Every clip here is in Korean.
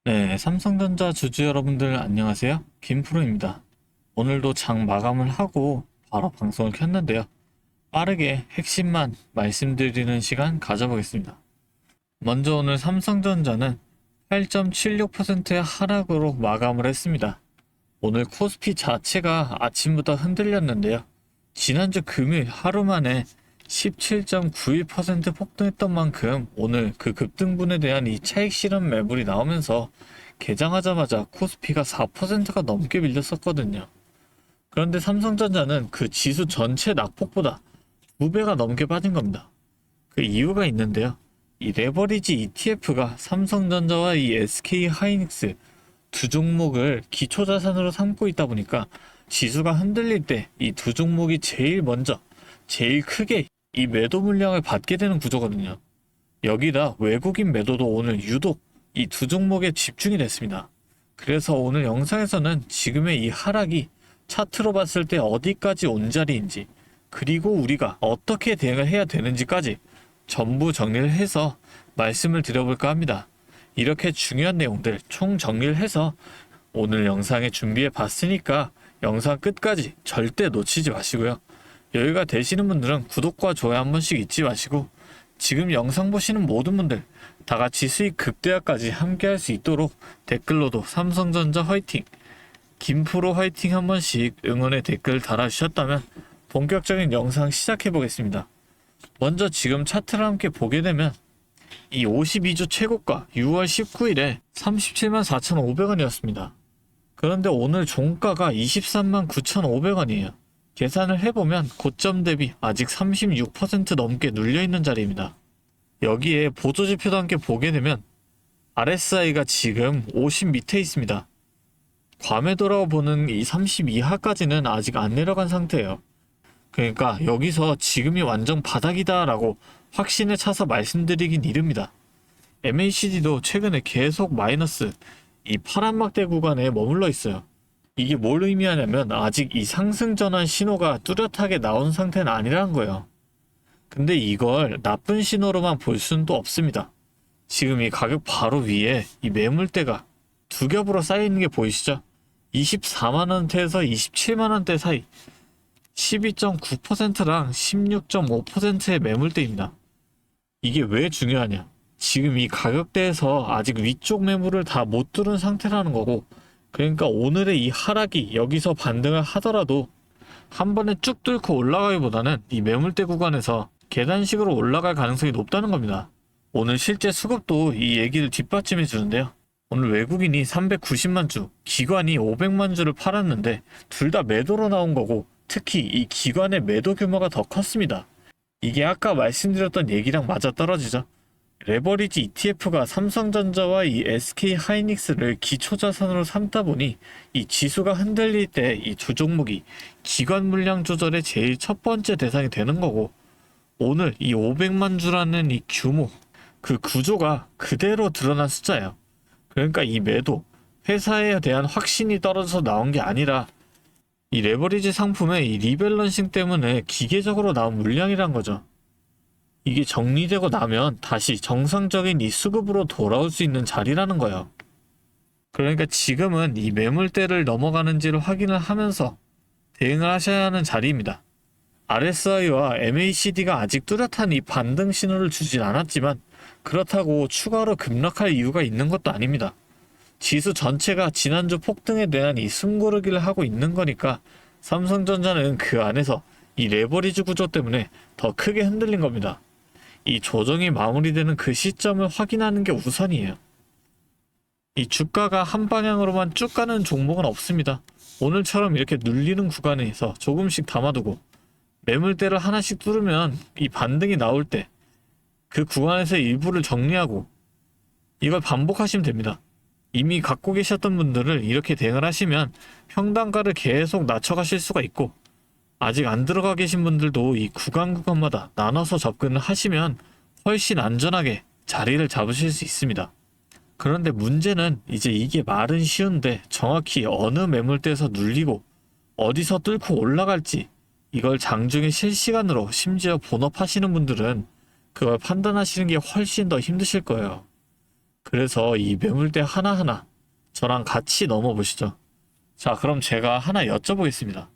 네, 삼성전자 주주 여러분들 안녕하세요. 김프로입니다. 오늘도 장 마감을 하고 바로 방송을 켰는데요. 빠르게 핵심만 말씀드리는 시간 가져보겠습니다. 먼저 오늘 삼성전자는 8.76%의 하락으로 마감을 했습니다. 오늘 코스피 자체가 아침부터 흔들렸는데요. 지난주 금요일 하루 만에 17.91% 폭등했던 만큼 오늘 그 급등분에 대한 이 차익 실현 매물이 나오면서 개장하자마자 코스피가 4%가 넘게 밀렸었거든요. 그런데 삼성전자는 그 지수 전체 낙폭보다 2배가 넘게 빠진 겁니다. 그 이유가 있는데요. 이 레버리지 ETF가 삼성전자와 이 SK 하이닉스 두 종목을 기초자산으로 삼고 있다 보니까 지수가 흔들릴 때 이 두 종목이 제일 먼저 제일 크게 이 매도 물량을 받게 되는 구조거든요. 여기다 외국인 매도도 오늘 유독 이 두 종목에 집중이 됐습니다. 그래서 오늘 영상에서는 지금의 이 하락이 차트로 봤을 때 어디까지 온 자리인지, 그리고 우리가 어떻게 대응을 해야 되는지까지 전부 정리를 해서 말씀을 드려볼까 합니다. 이렇게 중요한 내용들 총 정리를 해서 오늘 영상에 준비해 봤으니까 영상 끝까지 절대 놓치지 마시고요. 여유가 되시는 분들은 구독과 좋아요 한 번씩 잊지 마시고, 지금 영상 보시는 모든 분들 다 같이 수익 극대화까지 함께 할 수 있도록 댓글로도 삼성전자 화이팅, 김프로 화이팅 한 번씩 응원의 댓글 달아주셨다면 본격적인 영상 시작해 보겠습니다. 먼저 지금 차트를 함께 보게 되면 이 52주 최고가 6월 19일에 37만 4,500원이었습니다. 그런데 오늘 종가가 23만 9,500원이에요. 계산을 해보면 고점 대비 아직 36% 넘게 눌려있는 자리입니다. 여기에 보조지표도 함께 보게 되면 RSI가 지금 50 밑에 있습니다. 과매도라고 보는 이 30 이하까지는 아직 안 내려간 상태예요. 그러니까 여기서 지금이 완전 바닥이다 라고 확신에 차서 말씀드리긴 이릅니다. MACD도 최근에 계속 마이너스 이 파란 막대 구간에 머물러 있어요. 이게 뭘 의미하냐면 아직 이 상승 전환 신호가 뚜렷하게 나온 상태는 아니라는 거예요. 근데 이걸 나쁜 신호로만 볼 수는 또 없습니다. 지금 이 가격 바로 위에 이 매물대가 두 겹으로 쌓여 있는 게 보이시죠? 24만원대에서 27만원대 사이 12.9%랑 16.5%의 매물대입니다. 이게 왜 중요하냐? 지금 이 가격대에서 아직 위쪽 매물을 다 못 뚫은 상태라는 거고, 그러니까 오늘의 이 하락이 여기서 반등을 하더라도 한 번에 쭉 뚫고 올라가기보다는 이 매물대 구간에서 계단식으로 올라갈 가능성이 높다는 겁니다. 오늘 실제 수급도 이 얘기를 뒷받침해 주는데요. 오늘 외국인이 390만 주, 기관이 500만 주를 팔았는데 둘 다 매도로 나온 거고, 특히 이 기관의 매도 규모가 더 컸습니다. 이게 아까 말씀드렸던 얘기랑 맞아떨어지죠. 레버리지 ETF가 삼성전자와 이 SK 하이닉스를 기초자산으로 삼다 보니 이 지수가 흔들릴 때 이 두 종목이 기관 물량 조절의 제일 첫 번째 대상이 되는 거고, 오늘 이 500만 주라는 이 규모, 그 구조가 그대로 드러난 숫자예요. 그러니까 이 매도, 회사에 대한 확신이 떨어져서 나온 게 아니라 이 레버리지 상품의 이 리밸런싱 때문에 기계적으로 나온 물량이란 거죠. 이게 정리되고 나면 다시 정상적인 이 수급으로 돌아올 수 있는 자리라는 거예요. 그러니까 지금은 이 매물대를 넘어가는지를 확인을 하면서 대응을 하셔야 하는 자리입니다. RSI와 MACD가 아직 뚜렷한 이 반등 신호를 주진 않았지만 그렇다고 추가로 급락할 이유가 있는 것도 아닙니다. 지수 전체가 지난주 폭등에 대한 이 숨고르기를 하고 있는 거니까 삼성전자는 그 안에서 이 레버리지 구조 때문에 더 크게 흔들린 겁니다. 이 조정이 마무리되는 그 시점을 확인하는 게 우선이에요. 이 주가가 한 방향으로만 쭉 가는 종목은 없습니다. 오늘처럼 이렇게 눌리는 구간에서 조금씩 담아두고 매물대를 하나씩 뚫으면 이 반등이 나올 때 그 구간에서 일부를 정리하고 이걸 반복하시면 됩니다. 이미 갖고 계셨던 분들을 이렇게 대응을 하시면 평단가를 계속 낮춰가실 수가 있고, 아직 안 들어가 계신 분들도 이 구간마다 나눠서 접근을 하시면 훨씬 안전하게 자리를 잡으실 수 있습니다. 그런데 문제는 이제 이게 말은 쉬운데 정확히 어느 매물대에서 눌리고 어디서 뚫고 올라갈지 이걸 장중에 실시간으로 심지어 본업하시는 분들은 그걸 판단하시는 게 훨씬 더 힘드실 거예요. 그래서 이 매물대 하나하나 저랑 같이 넘어보시죠. 자, 그럼 제가 하나 여쭤보겠습니다.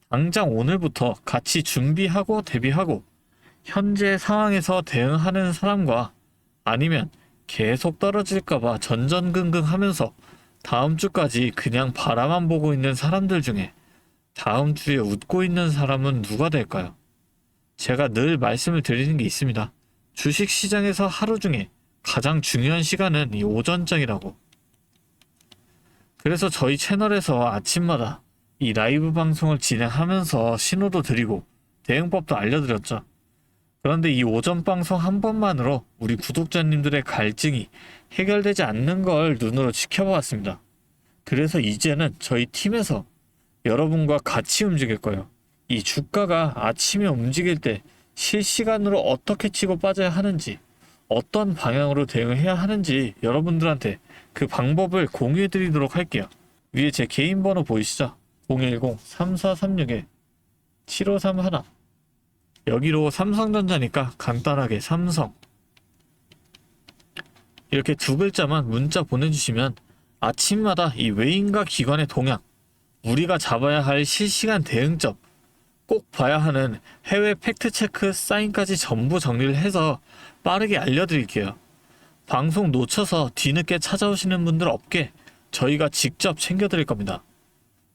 당장 오늘부터 같이 준비하고 대비하고 현재 상황에서 대응하는 사람과 아니면 계속 떨어질까봐 전전긍긍 하면서 다음 주까지 그냥 바라만 보고 있는 사람들 중에 다음 주에 웃고 있는 사람은 누가 될까요? 제가 늘 말씀을 드리는 게 있습니다. 주식 시장에서 하루 중에 가장 중요한 시간은 이 오전장이라고. 그래서 저희 채널에서 아침마다 이 라이브 방송을 진행하면서 신호도 드리고 대응법도 알려드렸죠. 그런데 이 오전 방송 한 번만으로 우리 구독자님들의 갈증이 해결되지 않는 걸 눈으로 지켜보았습니다. 그래서 이제는 저희 팀에서 여러분과 같이 움직일 거예요. 이 주가가 아침에 움직일 때 실시간으로 어떻게 치고 빠져야 하는지, 어떤 방향으로 대응을 해야 하는지 여러분들한테 그 방법을 공유해 드리도록 할게요. 위에 제 개인 번호 보이시죠? 010-3436-7531. 여기로 삼성전자니까 간단하게 삼성 이렇게 두 글자만 문자 보내주시면 아침마다 이 외인과 기관의 동향, 우리가 잡아야 할 실시간 대응점, 꼭 봐야 하는 해외 팩트체크 사인까지 전부 정리를 해서 빠르게 알려드릴게요. 방송 놓쳐서 뒤늦게 찾아오시는 분들 없게 저희가 직접 챙겨드릴 겁니다.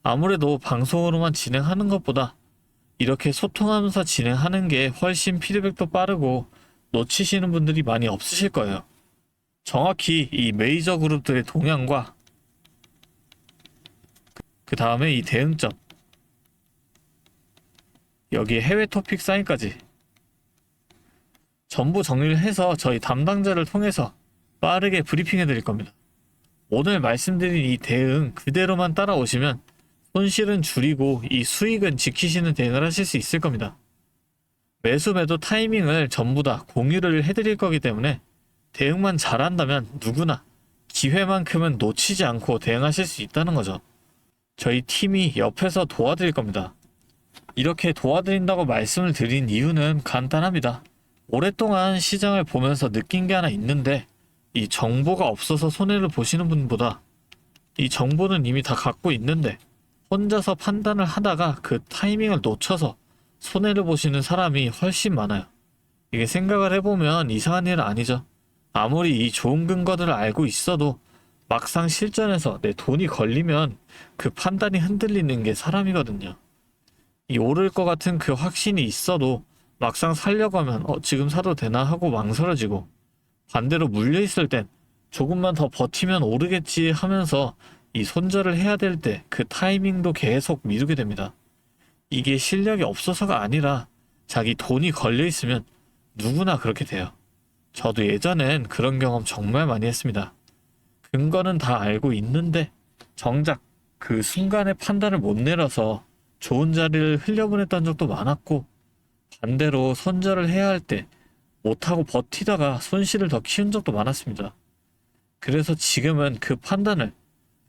아무래도 방송으로만 진행하는 것보다 이렇게 소통하면서 진행하는 게 훨씬 피드백도 빠르고 놓치시는 분들이 많이 없으실 거예요. 정확히 이 메이저 그룹들의 동향과 그 다음에 이 대응점, 여기에 해외 토픽 사인까지 전부 정리를 해서 저희 담당자를 통해서 빠르게 브리핑해 드릴 겁니다. 오늘 말씀드린 이 대응 그대로만 따라오시면 손실은 줄이고 이 수익은 지키시는 대응을 하실 수 있을 겁니다. 매수 매도 타이밍을 전부 다 공유를 해드릴 거기 때문에 대응만 잘한다면 누구나 기회만큼은 놓치지 않고 대응하실 수 있다는 거죠. 저희 팀이 옆에서 도와드릴 겁니다. 이렇게 도와드린다고 말씀을 드린 이유는 간단합니다. 오랫동안 시장을 보면서 느낀 게 하나 있는데 이 정보가 없어서 손해를 보시는 분보다 이 정보는 이미 다 갖고 있는데 혼자서 판단을 하다가 그 타이밍을 놓쳐서 손해를 보시는 사람이 훨씬 많아요. 이게 생각을 해보면 이상한 일은 아니죠. 아무리 이 좋은 근거들을 알고 있어도 막상 실전에서 내 돈이 걸리면 그 판단이 흔들리는 게 사람이거든요. 이 오를 것 같은 그 확신이 있어도 막상 살려고 하면 지금 사도 되나 하고 망설여지고, 반대로 물려있을 땐 조금만 더 버티면 오르겠지 하면서 이 손절을 해야 될 때 그 타이밍도 계속 미루게 됩니다. 이게 실력이 없어서가 아니라 자기 돈이 걸려 있으면 누구나 그렇게 돼요. 저도 예전엔 그런 경험 정말 많이 했습니다. 근거는 다 알고 있는데 정작 그 순간에 판단을 못 내려서 좋은 자리를 흘려보냈던 적도 많았고, 반대로 손절을 해야 할 때 못하고 버티다가 손실을 더 키운 적도 많았습니다. 그래서 지금은 그 판단을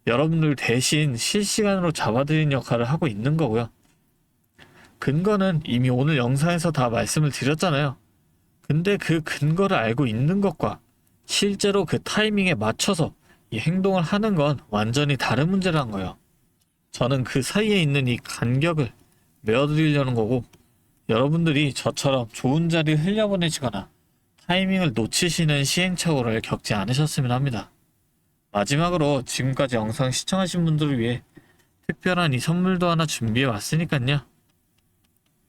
여러분들 대신 실시간으로 잡아드리는 역할을 하고 있는 거고요. 근거는 이미 오늘 영상에서 다 말씀을 드렸잖아요. 근데 그 근거를 알고 있는 것과 실제로 그 타이밍에 맞춰서 이 행동을 하는 건 완전히 다른 문제라는 거예요. 저는 그 사이에 있는 이 간격을 메워드리려는 거고, 여러분들이 저처럼 좋은 자리를 흘려보내시거나 타이밍을 놓치시는 시행착오를 겪지 않으셨으면 합니다. 마지막으로 지금까지 영상 시청하신 분들을 위해 특별한 이 선물도 하나 준비해 왔으니까요.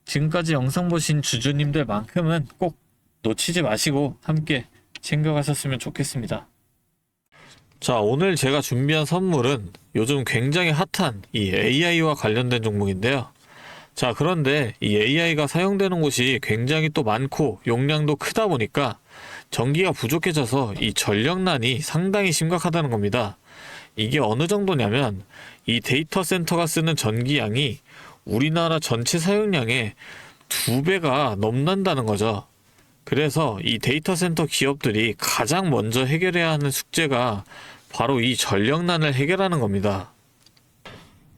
지금까지 영상 보신 주주님들만큼은 꼭 놓치지 마시고 함께 챙겨가셨으면 좋겠습니다. 자, 오늘 제가 준비한 선물은 요즘 굉장히 핫한 이 AI와 관련된 종목인데요. 자, 그런데 이 AI가 사용되는 곳이 굉장히 또 많고 용량도 크다 보니까 전기가 부족해져서 이 전력난이 상당히 심각하다는 겁니다. 이게 어느 정도냐면 이 데이터 센터가 쓰는 전기량이 우리나라 전체 사용량의 2배가 넘는다는 거죠. 그래서 이 데이터 센터 기업들이 가장 먼저 해결해야 하는 숙제가 바로 이 전력난을 해결하는 겁니다.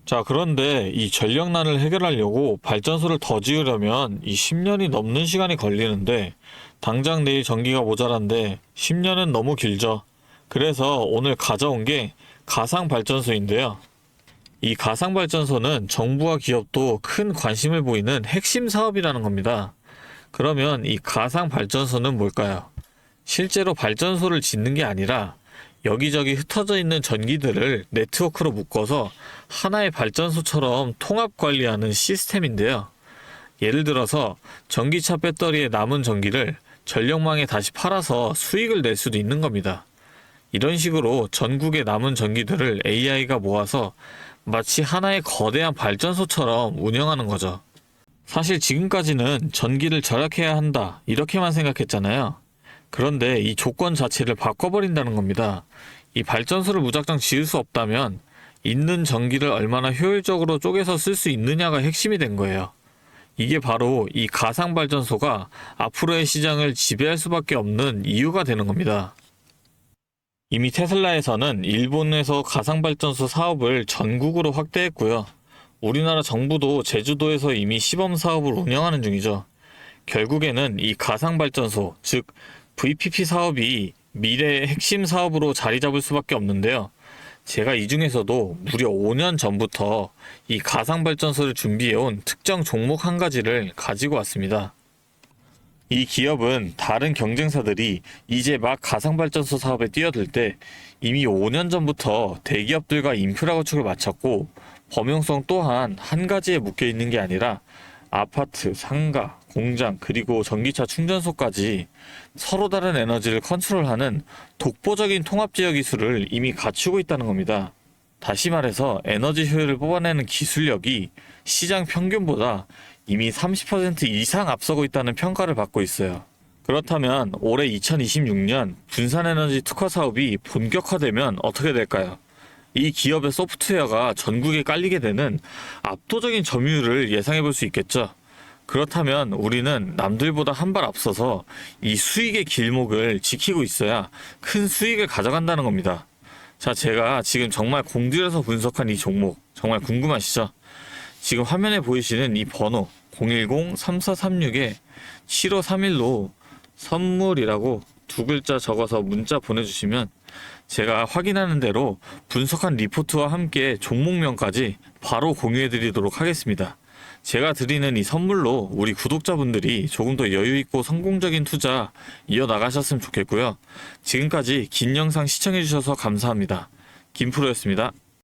자, 그런데 이 전력난을 해결하려고 발전소를 더 지으려면 이 10년이 넘는 시간이 걸리는데 당장 내일 전기가 모자란데 10년은 너무 길죠. 그래서 오늘 가져온 게 가상발전소인데요. 이 가상발전소는 정부와 기업도 큰 관심을 보이는 핵심 사업이라는 겁니다. 그러면 이 가상발전소는 뭘까요? 실제로 발전소를 짓는 게 아니라 여기저기 흩어져 있는 전기들을 네트워크로 묶어서 하나의 발전소처럼 통합 관리하는 시스템인데요. 예를 들어서 전기차 배터리에 남은 전기를 전력망에 다시 팔아서 수익을 낼 수도 있는 겁니다. 이런 식으로 전국의 남은 전기들을 AI가 모아서 마치 하나의 거대한 발전소처럼 운영하는 거죠. 사실 지금까지는 전기를 절약해야 한다, 이렇게만 생각했잖아요. 그런데 이 조건 자체를 바꿔버린다는 겁니다. 이 발전소를 무작정 지을 수 없다면 있는 전기를 얼마나 효율적으로 쪼개서 쓸 수 있느냐가 핵심이 된 거예요. 이게 바로 이 가상발전소가 앞으로의 시장을 지배할 수밖에 없는 이유가 되는 겁니다. 이미 테슬라에서는 일본에서 가상발전소 사업을 전국으로 확대했고요. 우리나라 정부도 제주도에서 이미 시범 사업을 운영하는 중이죠. 결국에는 이 가상발전소, 즉 VPP 사업이 미래의 핵심 사업으로 자리 잡을 수밖에 없는데요. 제가 이 중에서도 무려 5년 전부터 이 가상발전소를 준비해온 특정 종목 한 가지를 가지고 왔습니다. 이 기업은 다른 경쟁사들이 이제 막 가상발전소 사업에 뛰어들 때 이미 5년 전부터 대기업들과 인프라 구축을 마쳤고, 범용성 또한 한 가지에 묶여 있는 게 아니라 아파트, 상가, 공장, 그리고 전기차 충전소까지 서로 다른 에너지를 컨트롤하는 독보적인 통합제어 기술을 이미 갖추고 있다는 겁니다. 다시 말해서 에너지 효율을 뽑아내는 기술력이 시장 평균보다 이미 30% 이상 앞서고 있다는 평가를 받고 있어요. 그렇다면 올해 2026년 분산에너지 특화 사업이 본격화되면 어떻게 될까요? 이 기업의 소프트웨어가 전국에 깔리게 되는 압도적인 점유율을 예상해 볼 수 있겠죠. 그렇다면 우리는 남들보다 한 발 앞서서 이 수익의 길목을 지키고 있어야 큰 수익을 가져간다는 겁니다. 자, 제가 지금 정말 공들여서 분석한 이 종목 정말 궁금하시죠? 지금 화면에 보이시는 이 번호 010-3436-7531로 선물이라고 두 글자 적어서 문자 보내주시면 제가 확인하는 대로 분석한 리포트와 함께 종목명까지 바로 공유해드리도록 하겠습니다. 제가 드리는 이 선물로 우리 구독자분들이 조금 더 여유있고 성공적인 투자 이어나가셨으면 좋겠고요. 지금까지 긴 영상 시청해주셔서 감사합니다. 김프로였습니다.